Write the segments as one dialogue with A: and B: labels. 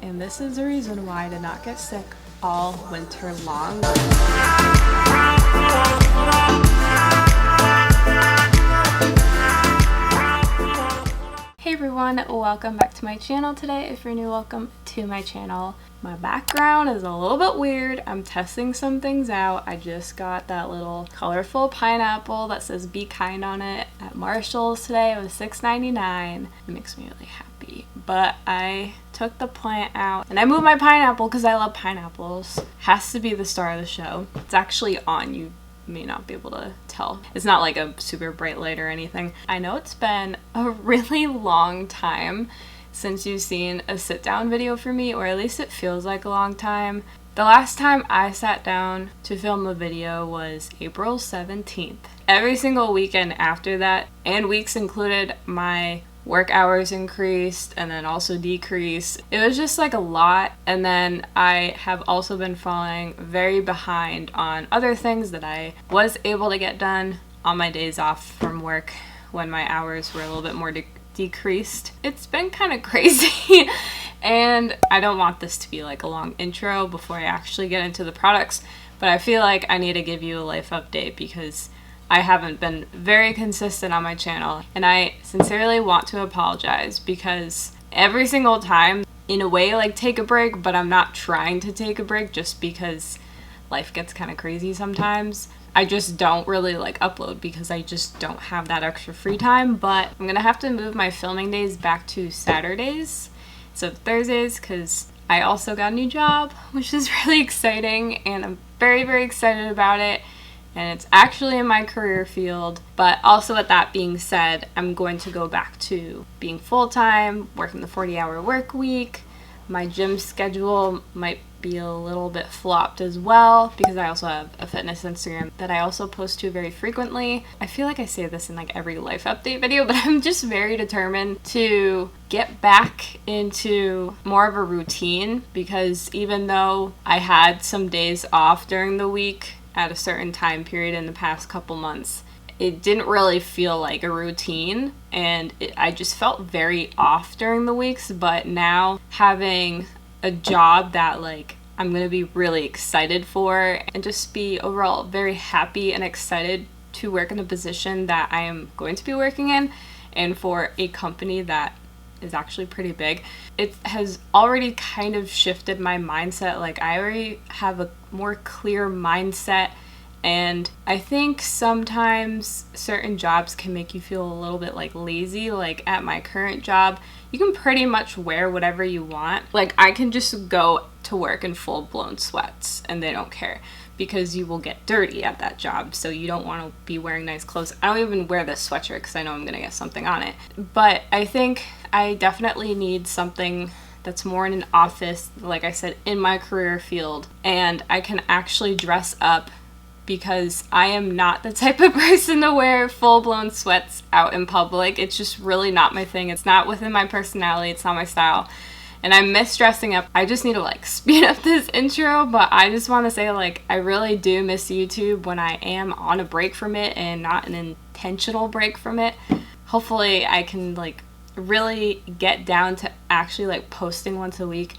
A: And this is the reason why I did not get sick all winter long. Hey everyone, welcome back to my channel today. If you're new, welcome to my channel. My background is a little bit weird. I'm testing some things out. I just got that little colorful pineapple that says "Be Kind" on it at Marshall's today. It was $6.99. It makes me really happy. But I took the plant out and I moved my pineapple because I love pineapples. Has to be the star of the show. It's actually on. You may not be able to tell. It's not like a super bright light or anything. I know it's been a really long time since you've seen a sit down video for me, or at least it feels like a long time. The last time I sat down to film a video was April 17th. Every single weekend after that, and weeks included, my work hours increased and then also decreased. It was just like a lot, and then I have also been falling very behind on other things that I was able to get done on my days off from work when my hours were a little bit more decreased. It's been kind of crazy and I don't want this to be like a long intro before I actually get into the products, but I feel like I need to give you a life update because I haven't been very consistent on my channel, and I sincerely want to apologize because every single time, in a way, like take a break, but I'm not trying to take a break just because life gets kind of crazy sometimes. I just don't really like upload because I just don't have that extra free time, but I'm gonna have to move my filming days back to Saturdays instead of Thursdays because I also got a new job, which is really exciting, and I'm very, very excited about it. And it's actually in my career field. But also, with that being said, I'm going to go back to being full-time, working the 40-hour work week. My gym schedule might be a little bit flopped as well because I also have a fitness Instagram that I also post to very frequently. I feel like I say this in like every life update video, but I'm just very determined to get back into more of a routine because even though I had some days off during the week at a certain time period in the past couple months, it didn't really feel like a routine, and I just felt very off during the weeks. But now having a job that like I'm gonna be really excited for and just be overall very happy and excited to work in a position that I am going to be working in and for a company that is actually pretty big, it has already kind of shifted my mindset. Like I already have a more clear mindset, and I think sometimes certain jobs can make you feel a little bit like lazy. Like at my current job, you can pretty much wear whatever you want. Like I can just go to work in full-blown sweats and they don't care because you will get dirty at that job, so you don't want to be wearing nice clothes. I don't even wear this sweatshirt because I know I'm gonna get something on it. But I think I definitely need something that's more in an office, like I said, in my career field, and I can actually dress up because I am not the type of person to wear full-blown sweats out in public. It's just really not my thing. It's not within my personality. It's not my style. And I miss dressing up. I just need to like speed up this intro, but I just want to say like I really do miss YouTube when I am on a break from it and not an intentional break from it. Hopefully I can like really get down to actually like posting once a week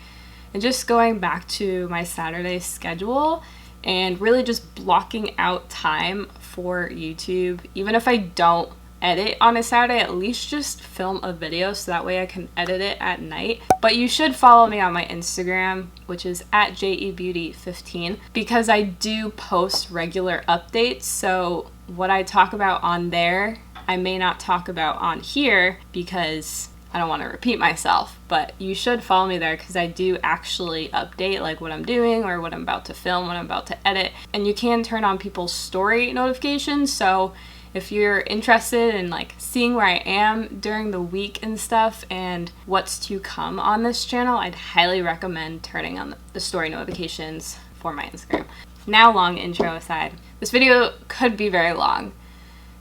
A: and just going back to my Saturday schedule and really just blocking out time for YouTube. Even if I don't edit on a Saturday, at least just film a video so that way I can edit it at night. But you should follow me on my Instagram, which is at JEBeauty15, because I do post regular updates. So what I talk about on there, I may not talk about on here because I don't want to repeat myself, but you should follow me there because I do actually update like what I'm doing or what I'm about to film, what I'm about to edit. And you can turn on people's story notifications, so if you're interested in like seeing where I am during the week and stuff and what's to come on this channel, I'd highly recommend turning on the story notifications for my Instagram. Now, long intro aside, this video could be very long,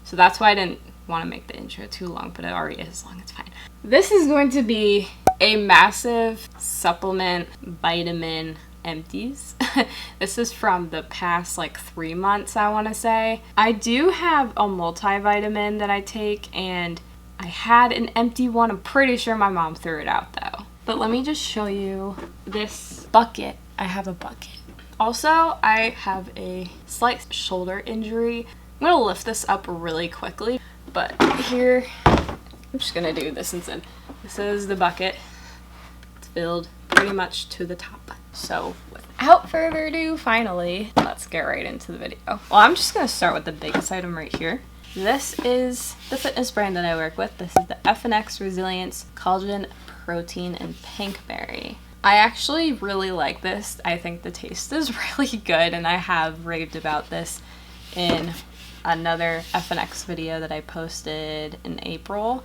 A: so that's why I didn't want to make the intro too long, but it already is long. It's fine. This is going to be a massive supplement vitamin Empties. This is from the past like 3 months, I want to say. I do have a multivitamin that I take, and I had an empty one. I'm pretty sure my mom threw it out though. But let me just show you this bucket. I have a bucket. Also, I have a slight shoulder injury. I'm gonna lift this up really quickly, but here, I'm just gonna do this instead. This is the bucket. It's filled pretty much to the top. So without further ado, finally, let's get right into the video. Well, I'm just gonna start with the biggest item right here. This is the fitness brand that I work with. This is the Fnx Resilience Collagen Protein and Pinkberry. I actually really like this. I think the taste is really good, and I have raved about this in another Fnx video that I posted in April.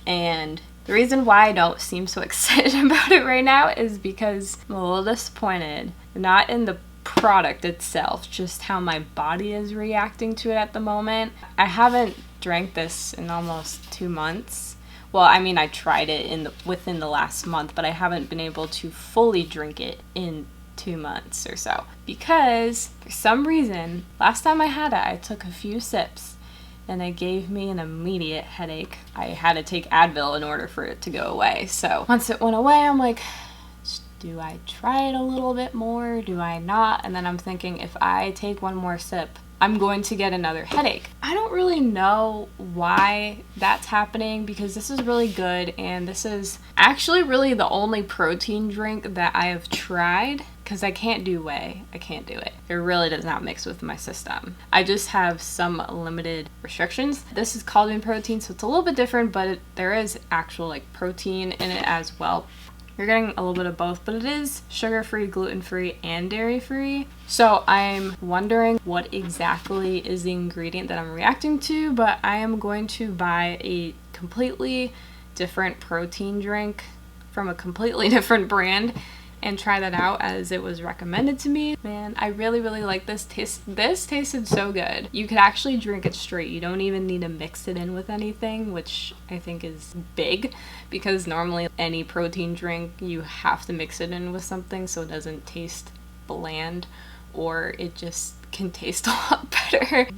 A: And the reason why I don't seem so excited about it right now is because I'm a little disappointed. Not in the product itself, just how my body is reacting to it at the moment. I haven't drank this in almost 2 months. Well, I mean, I tried it within the last month, but I haven't been able to fully drink it in 2 months or so. Because, for some reason, last time I had it, I took a few sips, and it gave me an immediate headache. I had to take Advil in order for it to go away. So, once it went away, I'm like, do I try it a little bit more? Do I not? And then I'm thinking, if I take one more sip, I'm going to get another headache. I don't really know why that's happening because this is really good, and this is actually really the only protein drink that I have tried because I can't do whey. I can't do it. It really does not mix with my system. I just have some limited restrictions. This is collagen protein, so it's a little bit different, but there is actual like protein in it as well. You're getting a little bit of both, but it is sugar-free, gluten-free, and dairy-free. So I'm wondering what exactly is the ingredient that I'm reacting to, but I am going to buy a completely different protein drink from a completely different brand and try that out as it was recommended to me. Man, I really, really like this taste. This tasted so good. You could actually drink it straight. You don't even need to mix it in with anything, which I think is big because normally any protein drink, you have to mix it in with something so it doesn't taste bland or it just can taste a lot better.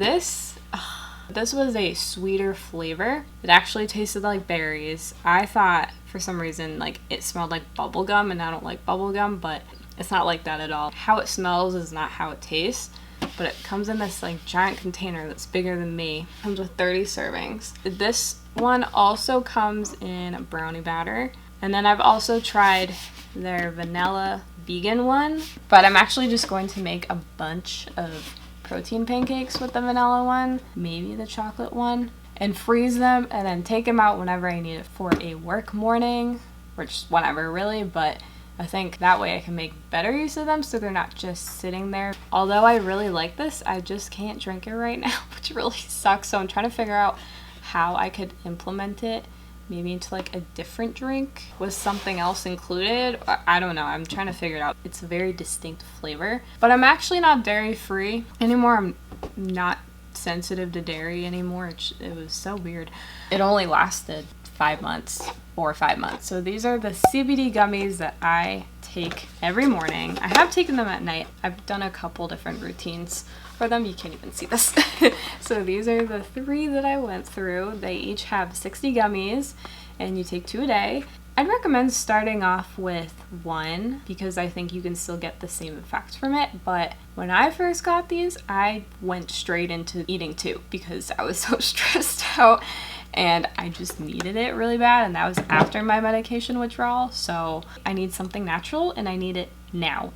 A: This was a sweeter flavor. It actually tasted like berries. I thought for some reason like it smelled like bubble gum, and I don't like bubble gum, but it's not like that at all. How it smells is not how it tastes, but it comes in this like giant container that's bigger than me. It comes with 30 servings. This one also comes in a brownie batter, and then I've also tried their vanilla vegan one, but I'm actually just going to make a bunch of protein pancakes with the vanilla one, maybe the chocolate one, and freeze them and then take them out whenever I need it for a work morning, which whenever really, but I think that way I can make better use of them so they're not just sitting there. Although I really like this, I just can't drink it right now, which really sucks. So I'm trying to figure out how I could implement it, maybe into like a different drink with something else included. I don't know. I'm trying to figure it out. It's a very distinct flavor, but I'm actually not dairy free anymore. I'm not sensitive to dairy anymore. It was so weird. It only lasted 5 months, 4 or 5 months. So these are the Cbd gummies that I take every morning. I have taken them at night. I've done a couple different routines for them. You can't even see this. So these are the 3 that I went through. They each have 60 gummies and you take 2 a day. I'd recommend starting off with 1 because I think you can still get the same effect from it. But when I first got these, I went straight into eating 2 because I was so stressed out and I just needed it really bad, and that was after my medication withdrawal. So I need something natural and I need it now.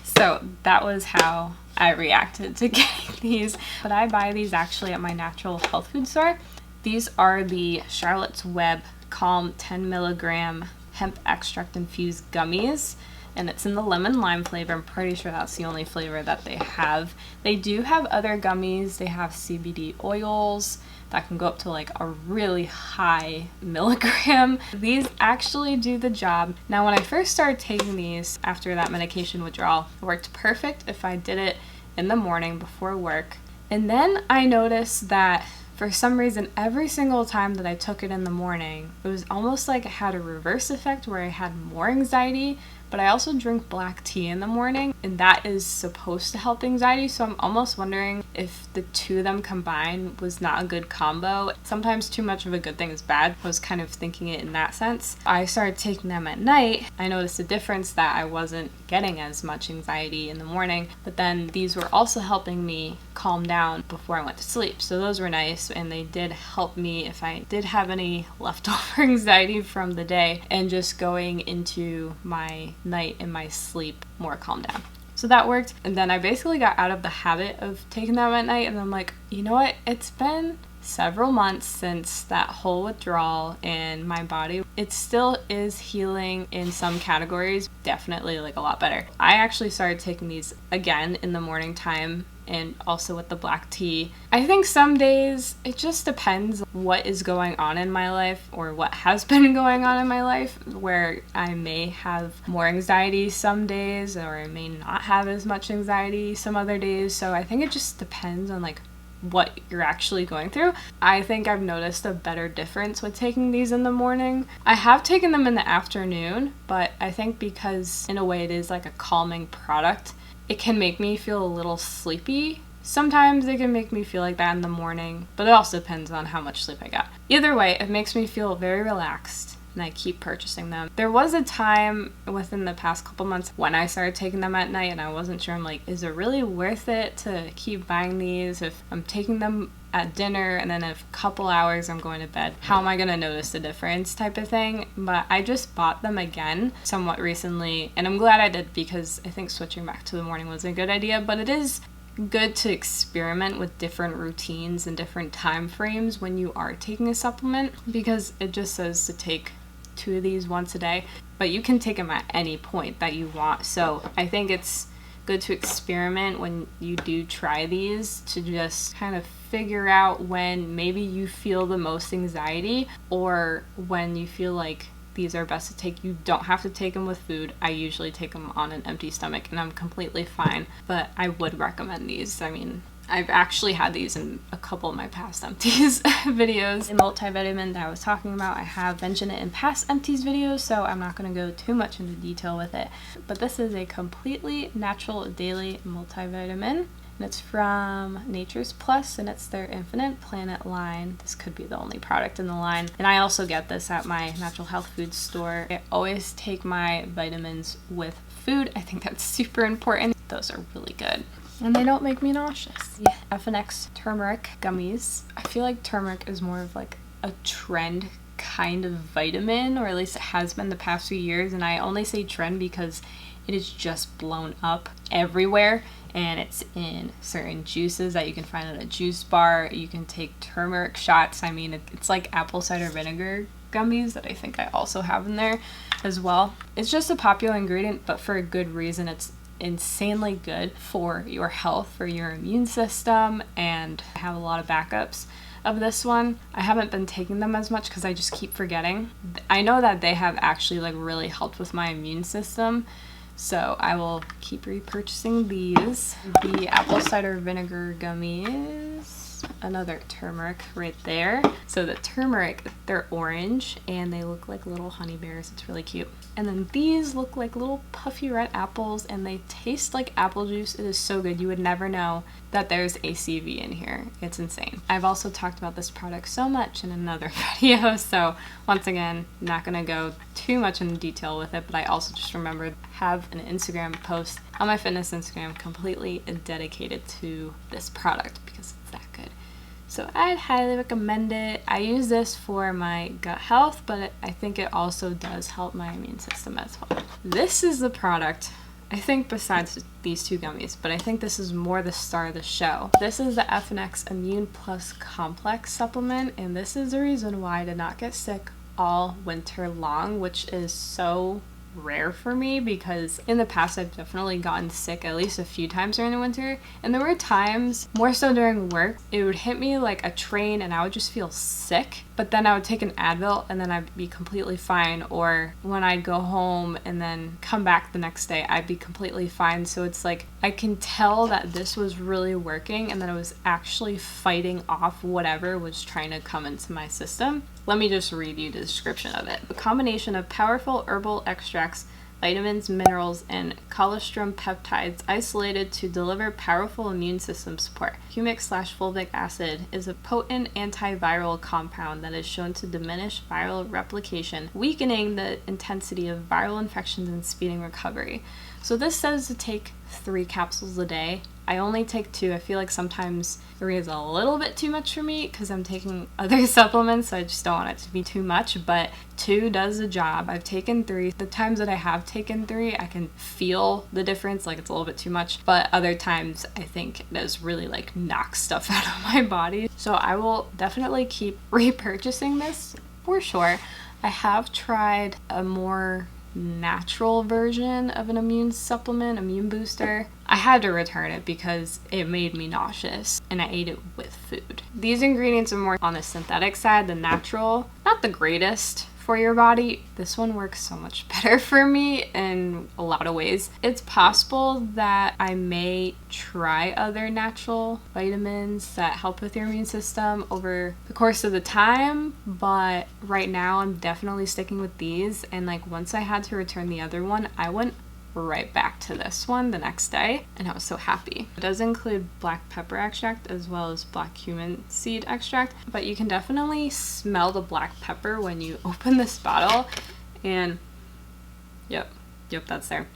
A: So that was how I reacted to getting these. But I buy these actually at my natural health food store. These are the Charlotte's Web Calm 10 milligram hemp extract infused gummies, and it's in the lemon lime flavor. I'm pretty sure that's the only flavor that they have. They do have other gummies. They have CBD oils that can go up to like a really high milligram. These actually do the job. Now, when I first started taking these after that medication withdrawal, it worked perfect if I did it in the morning before work. And then I noticed that for some reason, every single time that I took it in the morning, it was almost like it had a reverse effect where I had more anxiety but I also drink black tea in the morning, and that is supposed to help anxiety, so I'm almost wondering if the two of them combined was not a good combo. Sometimes too much of a good thing is bad. I was kind of thinking it in that sense. I started taking them at night. I noticed a difference that I wasn't getting as much anxiety in the morning, but then these were also helping me calm down before I went to sleep. So those were nice, and they did help me if I did have any leftover anxiety from the day, and just going into my night and my sleep more calmed down. So that worked. And then I basically got out of the habit of taking them at night, and I'm like, you know what? It's been several months since that whole withdrawal, and my body, it still is healing in some categories, definitely like a lot better. I actually started taking these again in the morning time, and also with the black tea. I think some days it just depends what is going on in my life, or what has been going on in my life, where I may have more anxiety some days, or I may not have as much anxiety some other days. So I think it just depends on like what you're actually going through. I think I've noticed a better difference with taking these in the morning. I have taken them in the afternoon, but I think because in a way it is like a calming product, it can make me feel a little sleepy. Sometimes it can make me feel like that in the morning, but it also depends on how much sleep I got. Either way, it makes me feel very relaxed, and I keep purchasing them. There was a time within the past couple months when I started taking them at night, and I wasn't sure. I'm like, is it really worth it to keep buying these if I'm taking them at dinner and then in a couple hours I'm going to bed? How am I going to notice the difference type of thing? But I just bought them again somewhat recently, and I'm glad I did, because I think switching back to the morning was a good idea. But it is good to experiment with different routines and different time frames when you are taking a supplement, because it just says to take 2 of these once a day, but you can take them at any point that you want. So I think it's good to experiment when you do try these, to just kind of figure out when maybe you feel the most anxiety, or when you feel like these are best to take. You don't have to take them with food. I usually take them on an empty stomach, and I'm completely fine, but I would recommend these. I mean, I've actually had these in a couple of my past Empties videos. The multivitamin that I was talking about, I have mentioned it in past Empties videos, so I'm not going to go too much into detail with it. But this is a completely natural daily multivitamin, and it's from Nature's Plus, and it's their Infinite Planet line. This could be the only product in the line. And I also get this at my natural health food store. I always take my vitamins with food. I think that's super important. Those are really good, and they don't make me nauseous. Yeah. Fnx Turmeric Gummies. I feel like turmeric is more of like a trend kind of vitamin, or at least it has been the past few years, and I only say trend because it is just blown up everywhere, and it's in certain juices that you can find at a juice bar. You can take turmeric shots. I mean, it's like apple cider vinegar gummies that I think I also have in there as well. It's just a popular ingredient, but for a good reason. It's insanely good for your health, for your immune system, and I have a lot of backups of this one. I haven't been taking them as much because I just keep forgetting. I know that they have actually like really helped with my immune system, so I will keep repurchasing these. The apple cider vinegar gummies, another turmeric right there. So the turmeric, they're orange and they look like little honey bears. It's really cute. And then these look like little puffy red apples, and they taste like apple juice. It is so good. You would never know that there's ACV in here. It's insane. I've also talked about this product so much in another video, so once again, not gonna go too much in detail with it, but I also just remembered I have an Instagram post on my fitness Instagram completely dedicated to this product because it's that good. So I'd highly recommend it. I use this for my gut health, but I think it also does help my immune system as well. This is the product, I think, besides these 2 gummies, but I think this is more the star of the show. This is the Fnx Immune Plus Complex supplement, and this is the reason why I did not get sick all winter long, which is so rare for me, because in the past I've definitely gotten sick at least a few times during the winter, and there were times, more so during work, it would hit me like a train and I would just feel sick, but then I would take an Advil and then I'd be completely fine, or when I'd go home and then come back the next day, I'd be completely fine. So it's like I can tell that this was really working and that it was actually fighting off whatever was trying to come into my system. Let me just read you the description of it. A combination of powerful herbal extracts vitamins, minerals, and colostrum peptides isolated to deliver powerful immune system support. Humic/fulvic acid is a potent antiviral compound that is shown to diminish viral replication, weakening the intensity of viral infections and speeding recovery. So this says to take 3 capsules a day. I only take 2. I feel like sometimes 3 is a little bit too much for me because I'm taking other supplements, so I just don't want it to be too much, but 2 does the job. I've taken 3. The times that I have taken 3, I can feel the difference, like it's a little bit too much, but other times I think it does really like knock stuff out of my body. So I will definitely keep repurchasing this for sure. I have tried a more natural version of an immune supplement, immune booster. I had to return it because it made me nauseous and I ate it with food. These ingredients are more on the synthetic side than natural. Not the greatest for your body. This one works so much better for me in a lot of ways. It's possible that I may try other natural vitamins that help with your immune system over the course of the time, but right now I'm definitely sticking with these. And like once I had to return the other one, I went right back to this one the next day and I was so happy. It does include black pepper extract as well as black cumin seed extract, but you can definitely smell the black pepper when you open this bottle, and yep, that's there.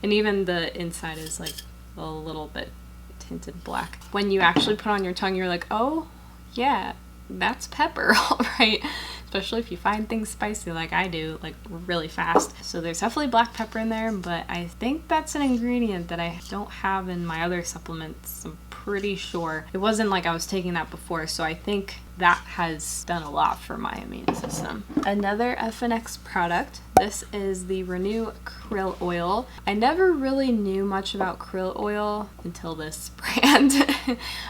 A: And even the inside is like a little bit tinted black. When you actually put on your tongue, you're like, oh yeah, that's pepper, all right. Especially if you find things spicy like I do, like really fast. So there's definitely black pepper in there, but I think that's an ingredient that I don't have in my other supplements. I'm pretty sure. It wasn't like I was taking that before, so I think that has done a lot for my immune system. Another Fnx product. This is the Renew Krill Oil. I never really knew much about krill oil until this brand.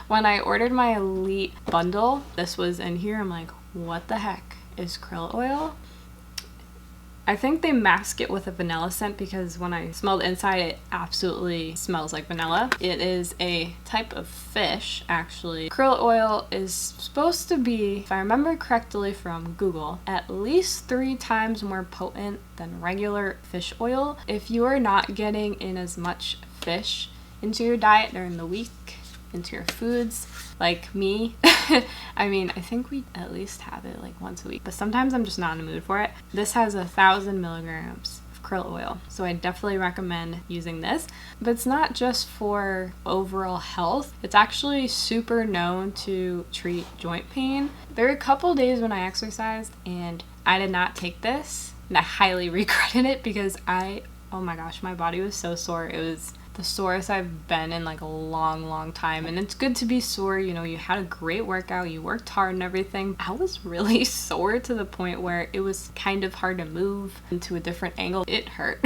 A: When I ordered my Elite bundle, this was in here. I'm like, what the heck is krill oil? I think they mask it with a vanilla scent because when I smelled inside, it absolutely smells like vanilla. It is a type of fish, actually. Krill oil is supposed to be, if I remember correctly from Google, at least 3 times more potent than regular fish oil. If you are not getting in as much fish into your diet during the week, into your foods, like me, I mean, I think we at least have it like once a week, but sometimes I'm just not in the mood for it. This has 1,000 milligrams of krill oil, so I definitely recommend using this. But it's not just for overall health. It's actually super known to treat joint pain. There were a couple days when I exercised and I did not take this, and I highly regretted it because oh my gosh, my body was so sore. It was the sorest I've been in like a long time, and it's good to be sore. You know, you had a great workout, you worked hard and everything. I was really sore to the point where it was kind of hard to move into a different angle. It hurt.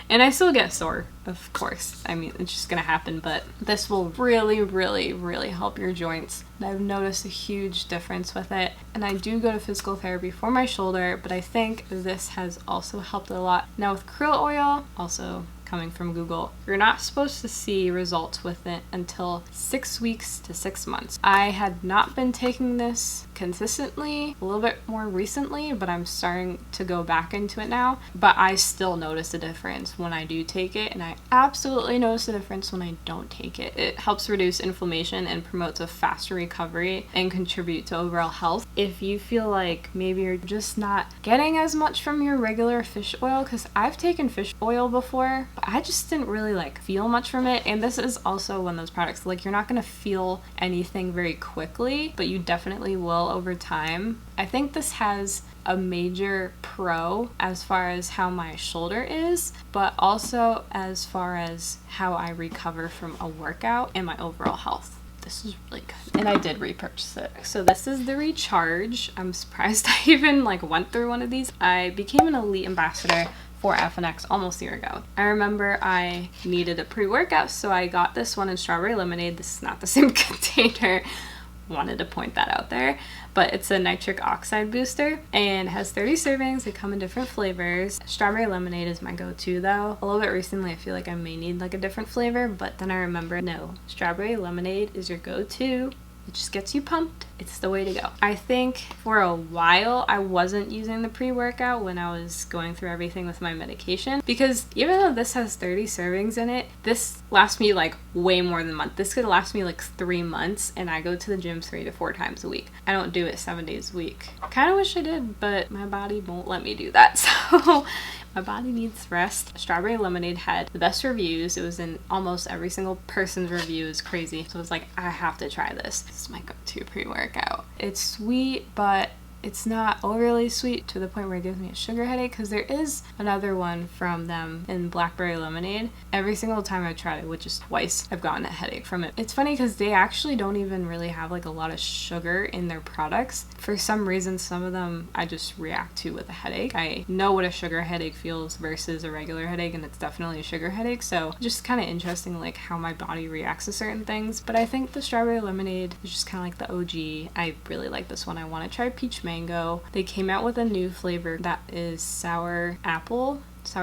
A: And I still get sore, of course. I mean, it's just gonna happen, but this will really help your joints. And I've noticed a huge difference with it. And I do go to physical therapy for my shoulder, but I think this has also helped a lot. Now with krill oil, also coming from Google, you're not supposed to see results with it until 6 weeks to 6 months. I had not been taking this consistently, a little bit more recently, but I'm starting to go back into it now. But I still notice a difference when I do take it, and I absolutely notice a difference when I don't take it. It helps reduce inflammation and promotes a faster recovery and contribute to overall health. If you feel like maybe you're just not getting as much from your regular fish oil, because I've taken fish oil before, I just didn't really like feel much from it. And this is also one of those products, like you're not gonna feel anything very quickly, but you definitely will over time. I think this has a major pro as far as how my shoulder is, but also as far as how I recover from a workout and my overall health. This is really good. And I did repurchase it. So this is the Recharge. I'm surprised I even like went through one of these. I became an Elite ambassador for Fnx almost a year ago. I remember I needed a pre-workout, so I got this one in Strawberry Lemonade. This is not the same container. Wanted to point that out there, but it's a nitric oxide booster and has 30 servings. They come in different flavors. Strawberry Lemonade is my go-to though. A little bit recently I feel like I may need like a different flavor, but then I remember no, Strawberry Lemonade is your go-to It just gets you pumped. It's the way to go. I think for a while I wasn't using the pre-workout when I was going through everything with my medication, because even though this has 30 servings in it, this lasts me like way more than a month. This could last me like 3 months, and I go to the gym 3 to 4 times a week. I don't do it 7 days a week. Kind of wish I did, but my body won't let me do that. So my body needs rest. Strawberry Lemonade had the best reviews. It was in almost every single person's review. It's crazy. So I was like, I have to try this. This is my go-to pre-workout. It's sweet, but it's not overly sweet to the point where it gives me a sugar headache, because there is another one from them in Blackberry Lemonade. Every single time I've tried it, which is twice, I've gotten a headache from it. It's funny because they actually don't even really have like a lot of sugar in their products. For some reason, some of them I just react to with a headache. I know what a sugar headache feels versus a regular headache, and it's definitely a sugar headache. So just kind of interesting like how my body reacts to certain things. But I think the Strawberry Lemonade is just kind of like the OG. I really like this one. I want to try peach mango. They came out with a new flavor that is sour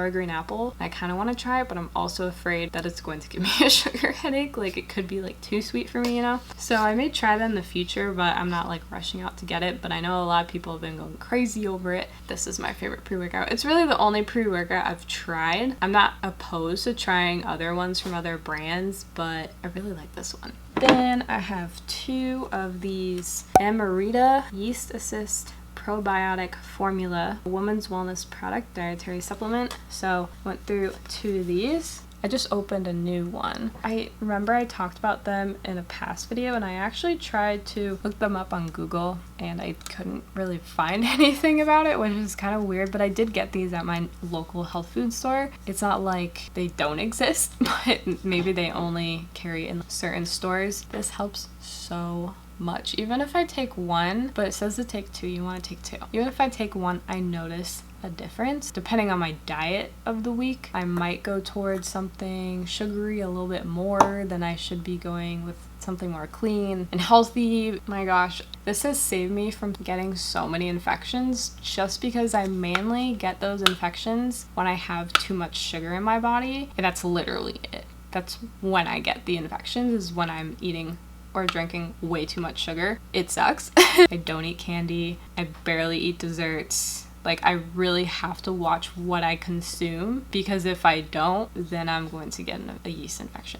A: green apple. I kind of want to try it, but I'm also afraid that it's going to give me a sugar headache. Like it could be like too sweet for me, you know? So I may try that in the future, but I'm not like rushing out to get it. But I know a lot of people have been going crazy over it. This is my favorite pre-workout. It's really the only pre-workout I've tried. I'm not opposed to trying other ones from other brands, but I really like this one. Then I have 2 of these Amarita Yeast Assist Probiotic Formula Women's Wellness Product Dietary Supplement. So went through 2 of these. I just opened a new one. I remember I talked about them in a past video, and I actually tried to look them up on Google, and I couldn't really find anything about it, which is kind of weird, but I did get these at my local health food store. It's not like they don't exist, but maybe they only carry in certain stores. This helps so much. Even if I take one, but it says to take 2, you want to take 2. Even if I take one, I notice a difference. Depending on my diet of the week, I might go towards something sugary a little bit more than I should be going with something more clean and healthy. My gosh, this has saved me from getting so many infections, just because I mainly get those infections when I have too much sugar in my body, and that's literally it. That's when I get the infections, is when I'm eating or drinking way too much sugar. It sucks. I don't eat candy. I barely eat desserts. Like, I really have to watch what I consume, because if I don't, then I'm going to get a yeast infection,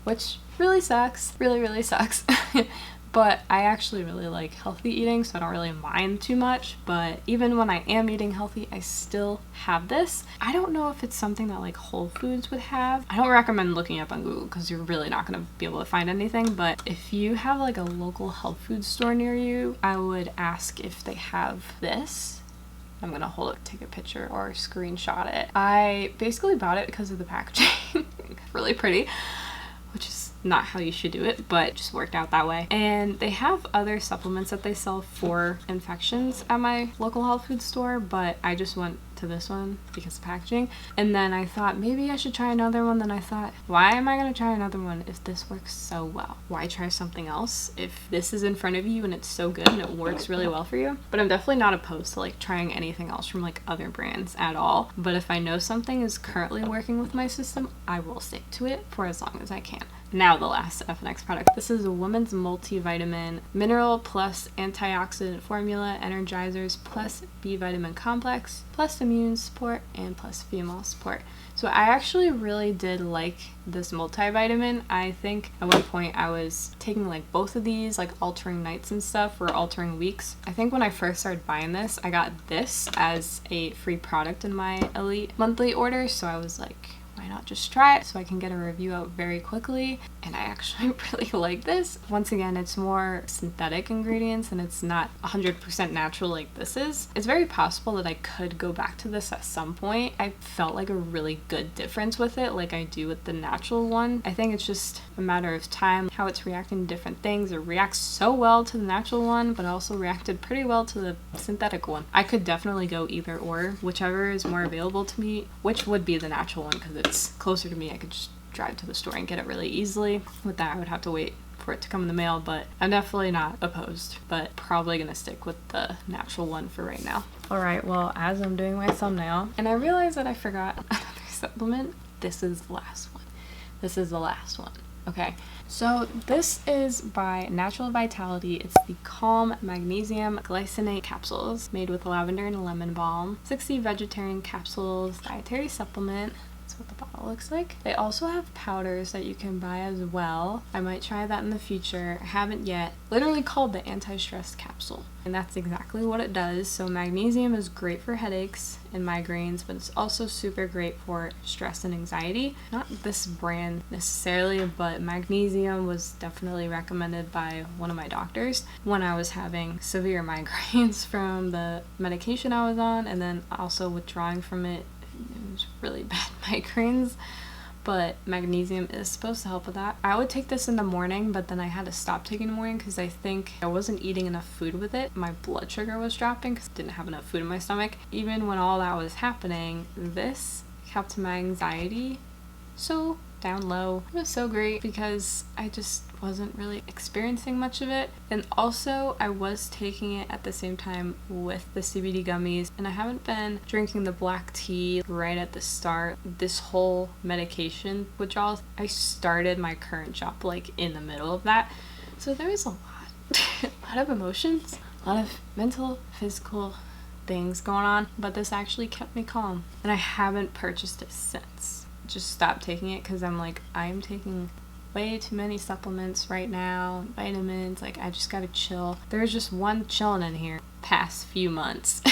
A: which really sucks. Really, really sucks. But I actually really like healthy eating, so I don't really mind too much. But even when I am eating healthy, I still have this. I don't know if it's something that like Whole Foods would have. I don't recommend looking up on Google, because you're really not going to be able to find anything. But if you have like a local health food store near you, I would ask if they have this. I'm gonna hold it, take a picture or screenshot it. I basically bought it because of the packaging. Really pretty, which is not how you should do it, but it just worked out that way. And they have other supplements that they sell for infections at my local health food store, but I just went to this one because of packaging. And then I thought maybe I should try another one. Then I thought, why am I gonna try another one if this works so well? Why try something else if this is in front of you and it's so good and it works really well for you? But I'm definitely not opposed to like trying anything else from like other brands at all. But if I know something is currently working with my system, I will stick to it for as long as I can. Now the last Fnx product. This is a woman's multivitamin, mineral plus antioxidant formula, energizers plus B vitamin complex, plus immune support, and plus female support. So I actually really did like this multivitamin. I think at one point I was taking like both of these, like altering nights and stuff, or altering weeks. I think when I first started buying this, I got this as a free product in my Elite monthly order. So I was like, why not just try it so I can get a review out very quickly? And I actually really like this. Once again, it's more synthetic ingredients and it's not 100% natural like this is. It's very possible that I could go back to this at some point. I felt like a really good difference with it, like I do with the natural one. I think it's just a matter of time, how it's reacting to different things. It reacts so well to the natural one, but also reacted pretty well to the synthetic one. I could definitely go either or, whichever is more available to me, which would be the natural one because it's closer to me. I could just drive to the store and get it really easily. With that, I would have to wait for it to come in the mail, but I'm definitely not opposed, but probably gonna stick with the natural one for right now. All right, well, as I'm doing my thumbnail, and I realized that I forgot another supplement, this is the last one. This is the last one. Okay, so this is by Natural Vitality. It's the Calm Magnesium Glycinate Capsules made with lavender and lemon balm. 60 vegetarian capsules, dietary supplement. That's what the bottle looks like. They also have powders that you can buy as well. I might try that in the future. I haven't yet. Literally called the anti-stress capsule. And that's exactly what it does. So magnesium is great for headaches and migraines, but it's also super great for stress and anxiety. Not this brand necessarily, but magnesium was definitely recommended by one of my doctors when I was having severe migraines from the medication I was on, and then also withdrawing from it. It was really bad migraines, but magnesium is supposed to help with that. I would take this in the morning, but then I had to stop taking it in the morning because I think I wasn't eating enough food with it. My blood sugar was dropping because I didn't have enough food in my stomach. Even when all that was happening, this kept my anxiety so down low. It was so great because I just wasn't really experiencing much of it. And also I was taking it at the same time with the CBD gummies, and I haven't been drinking the black tea right at the start. This whole medication withdrawal, I started my current job like in the middle of that. So there was a lot of emotions, a lot of mental, physical things going on, but this actually kept me calm. And I haven't purchased it since. Just stopped taking it because I'm like, I'm taking way too many supplements right now, vitamins, like I just gotta chill. There's just one chilling in here past few months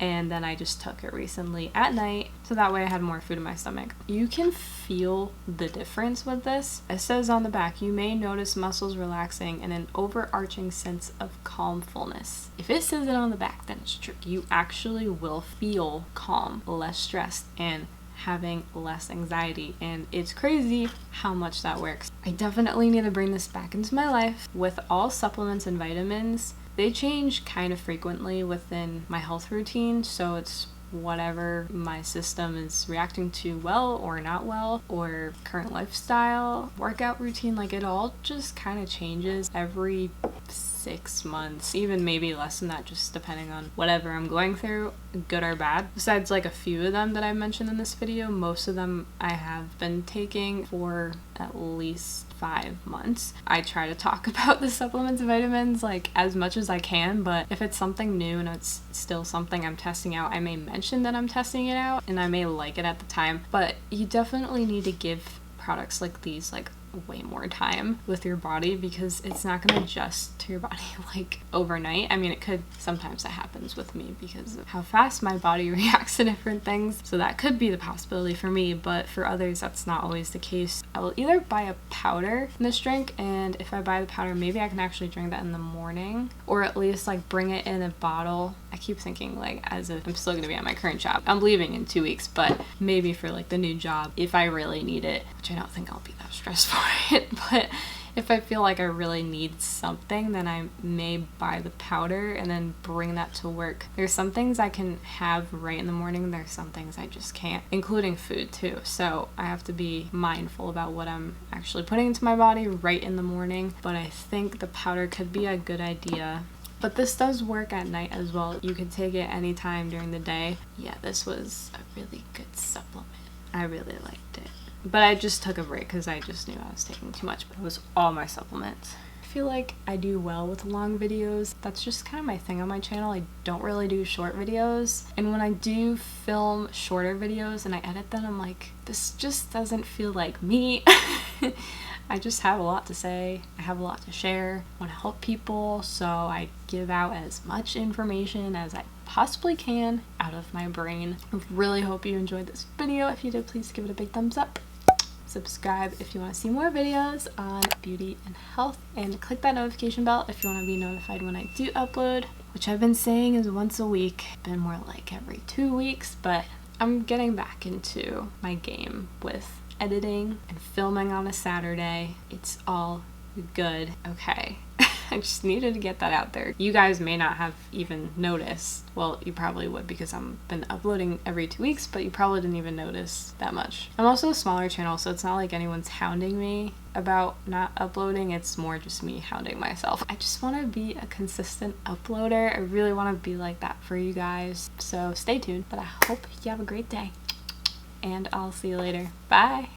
A: and then I just took it recently at night so that way I had more food in my stomach. You can feel the difference with this. It says on the back, you may notice muscles relaxing and an overarching sense of calmfulness. If it says it on the back, then it's true. You actually will feel calm, less stressed, and having less anxiety, and it's crazy how much that works. I definitely need to bring this back into my life. With all supplements and vitamins, they change kind of frequently within my health routine, so it's whatever my system is reacting to well or not well, or current lifestyle, workout routine, like it all just kind of changes every 6 months, even maybe less than that, just depending on whatever I'm going through, good or bad. Besides like a few of them that I mentioned in this video, most of them I have been taking for at least 5 months. I try to talk about the supplements and vitamins like as much as I can, but if it's something new and it's still something I'm testing out, I may mention that I'm testing it out and I may like it at the time, but you definitely need to give products like these like way more time with your body because it's not going to adjust to your body like overnight. I mean, it could, sometimes that happens with me because of how fast my body reacts to different things, so that could be the possibility for me, but for others that's not always the case. I will either buy a powder in this drink, and if I buy the powder, maybe I can actually drink that in the morning, or at least like bring it in a bottle. I keep thinking like as if I'm still going to be at my current job. I'm leaving in 2 weeks, but maybe for like the new job, if I really need it, which I don't think I'll be that stressed for it, but if I feel like I really need something, then I may buy the powder and then bring that to work. There's some things I can have right in the morning, there's some things I just can't, including food too, so I have to be mindful about what I'm actually putting into my body right in the morning, but I think the powder could be a good idea. But this does work at night as well. You can take it anytime during the day. Yeah, this was a really good supplement. I really liked it. But I just took a break because I just knew I was taking too much, but it was all my supplements. I feel like I do well with long videos. That's just kind of my thing on my channel. I don't really do short videos. And when I do film shorter videos and I edit them, I'm like, this just doesn't feel like me. I just have a lot to say. I have a lot to share. I want to help people, so I give out as much information as I possibly can out of my brain. I really hope you enjoyed this video. If you did, please give it a big thumbs up. Subscribe if you want to see more videos on beauty and health, and click that notification bell if you want to be notified when I do upload, which I've been saying is once a week. Been more like every 2 weeks, but I'm getting back into my game with editing and filming on a Saturday. It's all good, okay? I just needed to get that out there. You guys may not have even noticed. Well, you probably would because I've been uploading every 2 weeks, but you probably didn't even notice that much. I'm also a smaller channel, so it's not like anyone's hounding me about not uploading. It's more just me hounding myself. I just want to be a consistent uploader. I really want to be like that for you guys. So stay tuned, but I hope you have a great day, and I'll see you later. Bye!